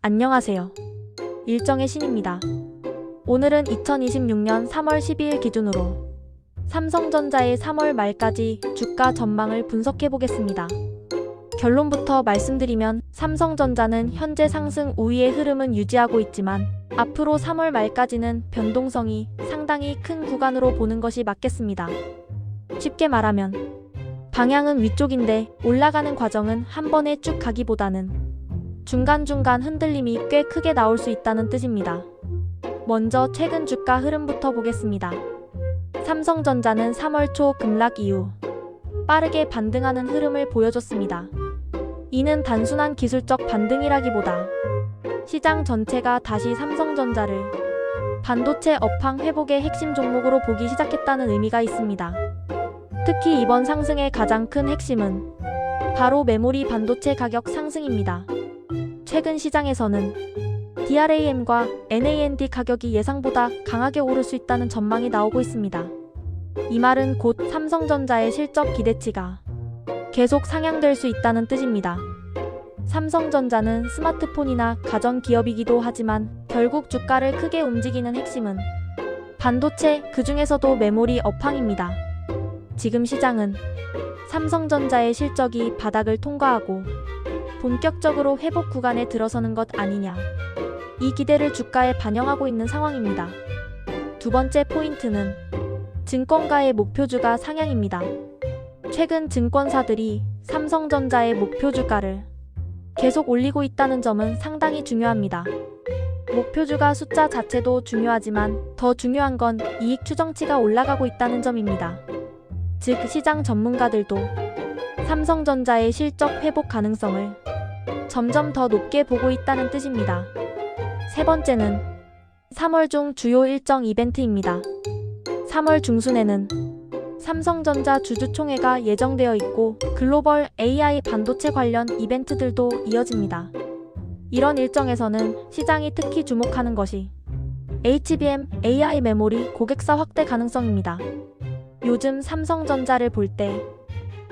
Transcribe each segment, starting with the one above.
안녕하세요. 일정의 신입니다. 오늘은 2026년 3월 12일 기준으로 삼성전자의 3월 말까지 주가 전망을 분석해 보겠습니다. 결론부터 말씀드리면 삼성전자는 현재 상승 우위의 흐름은 유지하고 있지만 앞으로 3월 말까지는 변동성이 상당히 큰 구간으로 보는 것이 맞겠습니다. 쉽게 말하면 방향은 위쪽인데 올라가는 과정은 한 번에 쭉 가기보다는 중간중간 흔들림이 꽤 크게 나올 수 있다는 뜻입니다. 먼저 최근 주가 흐름부터 보겠습니다. 삼성전자는 3월 초 급락 이후 빠르게 반등하는 흐름을 보여줬습니다. 이는 단순한 기술적 반등이라기보다 시장 전체가 다시 삼성전자를 반도체 업황 회복의 핵심 종목으로 보기 시작했다는 의미가 있습니다. 특히 이번 상승의 가장 큰 핵심은 바로 메모리 반도체 가격 상승입니다. 최근 시장에서는 DRAM과 NAND 가격이 예상보다 강하게 오를 수 있다는 전망이 나오고 있습니다. 이 말은 곧 삼성전자의 실적 기대치가 계속 상향될 수 있다는 뜻입니다. 삼성전자는 스마트폰이나 가전기업이기도 하지만 결국 주가를 크게 움직이는 핵심은 반도체, 그 중에서도 메모리 업황입니다. 지금 시장은 삼성전자의 실적이 바닥을 통과하고 본격적으로 회복 구간에 들어서는 것 아니냐, 이 기대를 주가에 반영하고 있는 상황입니다. 두 번째 포인트는 증권가의 목표주가 상향입니다. 최근 증권사들이 삼성전자의 목표 주가를 계속 올리고 있다는 점은 상당히 중요합니다. 목표주가 숫자 자체도 중요하지만 더 중요한 건 이익 추정치가 올라가고 있다는 점입니다. 즉 시장 전문가들도 삼성전자의 실적 회복 가능성을 점점 더 높게 보고 있다는 뜻입니다. 세 번째는 3월 중 주요 일정 이벤트입니다. 3월 중순에는 삼성전자 주주총회가 예정되어 있고 글로벌 AI 반도체 관련 이벤트들도 이어집니다. 이런 일정에서는 시장이 특히 주목하는 것이 HBM, AI 메모리 고객사 확대 가능성입니다. 요즘 삼성전자를 볼 때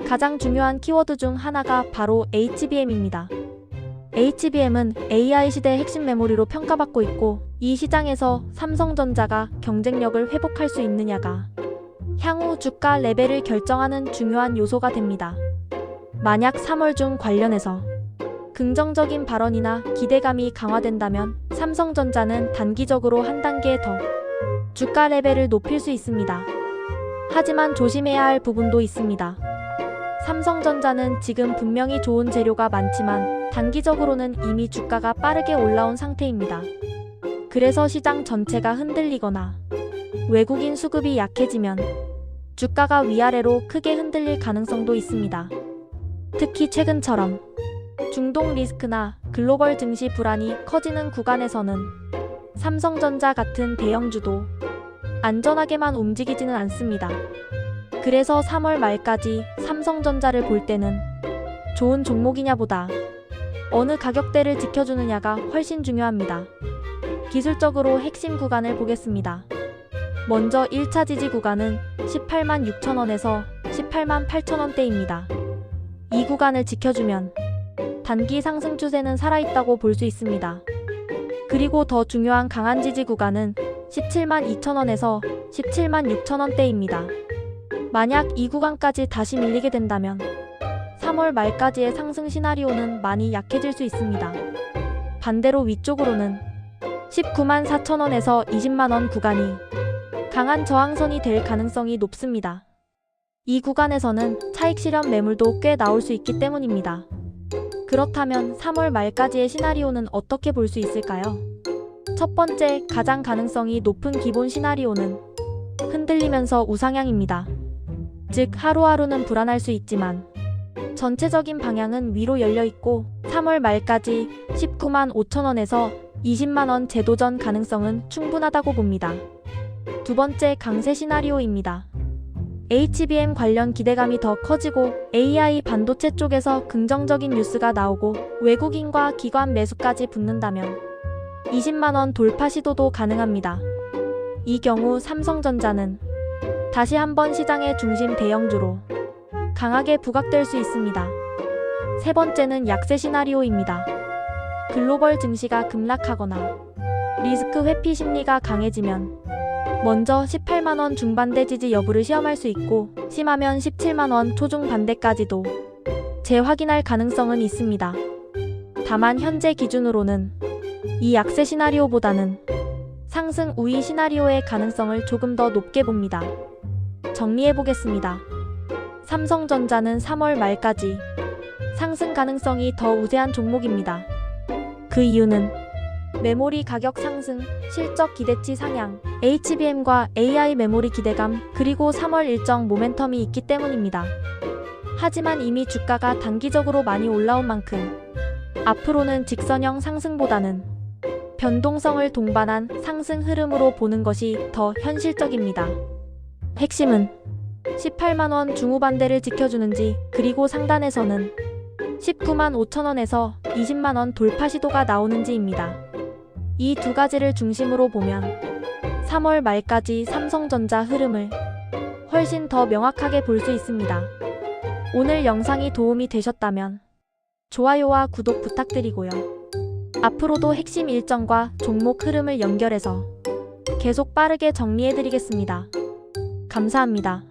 가장 중요한 키워드 중 하나가 바로 HBM입니다. HBM은 AI 시대 핵심 메모리로 평가받고 있고 이 시장에서 삼성전자가 경쟁력을 회복할 수 있느냐가 향후 주가 레벨을 결정하는 중요한 요소가 됩니다. 만약 3월 중 관련해서 긍정적인 발언이나 기대감이 강화된다면 삼성전자는 단기적으로 한 단계 더 주가 레벨을 높일 수 있습니다. 하지만 조심해야 할 부분도 있습니다. 삼성전자는 지금 분명히 좋은 재료가 많지만 단기적으로는 이미 주가가 빠르게 올라온 상태입니다. 그래서 시장 전체가 흔들리거나 외국인 수급이 약해지면 주가가 위아래로 크게 흔들릴 가능성도 있습니다. 특히 최근처럼 중동 리스크나 글로벌 증시 불안이 커지는 구간에서는 삼성전자 같은 대형주도 안전하게만 움직이지는 않습니다. 그래서 3월 말까지 삼성전자를 볼 때는 좋은 종목이냐보다 어느 가격대를 지켜주느냐가 훨씬 중요합니다. 기술적으로 핵심 구간을 보겠습니다. 먼저 1차 지지 구간은 18만 6천원에서 18만 8천원대입니다. 이 구간을 지켜주면 단기 상승 추세는 살아있다고 볼 수 있습니다. 그리고 더 중요한 강한 지지 구간은 17만 2천원에서 17만 6천원대입니다. 만약 이 구간까지 다시 밀리게 된다면 3월 말까지의 상승 시나리오는 많이 약해질 수 있습니다. 반대로 위쪽으로는 19만 4천원에서 20만원 구간이 강한 저항선이 될 가능성이 높습니다. 이 구간에서는 차익 실현 매물도 꽤 나올 수 있기 때문입니다. 그렇다면 3월 말까지의 시나리오는 어떻게 볼 수 있을까요? 첫 번째, 가장 가능성이 높은 기본 시나리오는 흔들리면서 우상향입니다. 즉 하루하루는 불안할 수 있지만 전체적인 방향은 위로 열려있고 3월 말까지 19만 5천원에서 20만원 재도전 가능성은 충분하다고 봅니다. 두 번째, 강세 시나리오입니다. HBM 관련 기대감이 더 커지고 AI 반도체 쪽에서 긍정적인 뉴스가 나오고 외국인과 기관 매수까지 붙는다면 20만원 돌파 시도도 가능합니다. 이 경우 삼성전자는 다시 한번 시장의 중심 대형주로 강하게 부각될 수 있습니다. 세 번째는 약세 시나리오입니다. 글로벌 증시가 급락하거나 리스크 회피 심리가 강해지면 먼저 18만원 중반대 지지 여부를 시험할 수 있고 심하면 17만원 초중반대까지도 재확인할 가능성은 있습니다. 다만 현재 기준으로는 이 약세 시나리오보다는 상승 우위 시나리오의 가능성을 조금 더 높게 봅니다. 정리해보겠습니다. 삼성전자는 3월 말까지 상승 가능성이 더 우세한 종목입니다. 그 이유는 메모리 가격 상승, 실적 기대치 상향, HBM과 AI 메모리 기대감, 그리고 3월 일정 모멘텀이 있기 때문입니다. 하지만 이미 주가가 단기적으로 많이 올라온 만큼 앞으로는 직선형 상승보다는 변동성을 동반한 상승 흐름으로 보는 것이 더 현실적입니다. 핵심은 18만원 중후반대를 지켜주는지, 그리고 상단에서는 19만 5천원에서 20만원 돌파 시도가 나오는지입니다. 이 두 가지를 중심으로 보면 3월 말까지 삼성전자 흐름을 훨씬 더 명확하게 볼 수 있습니다. 오늘 영상이 도움이 되셨다면 좋아요와 구독 부탁드리고요. 앞으로도 핵심 일정과 종목 흐름을 연결해서 계속 빠르게 정리해드리겠습니다. 감사합니다.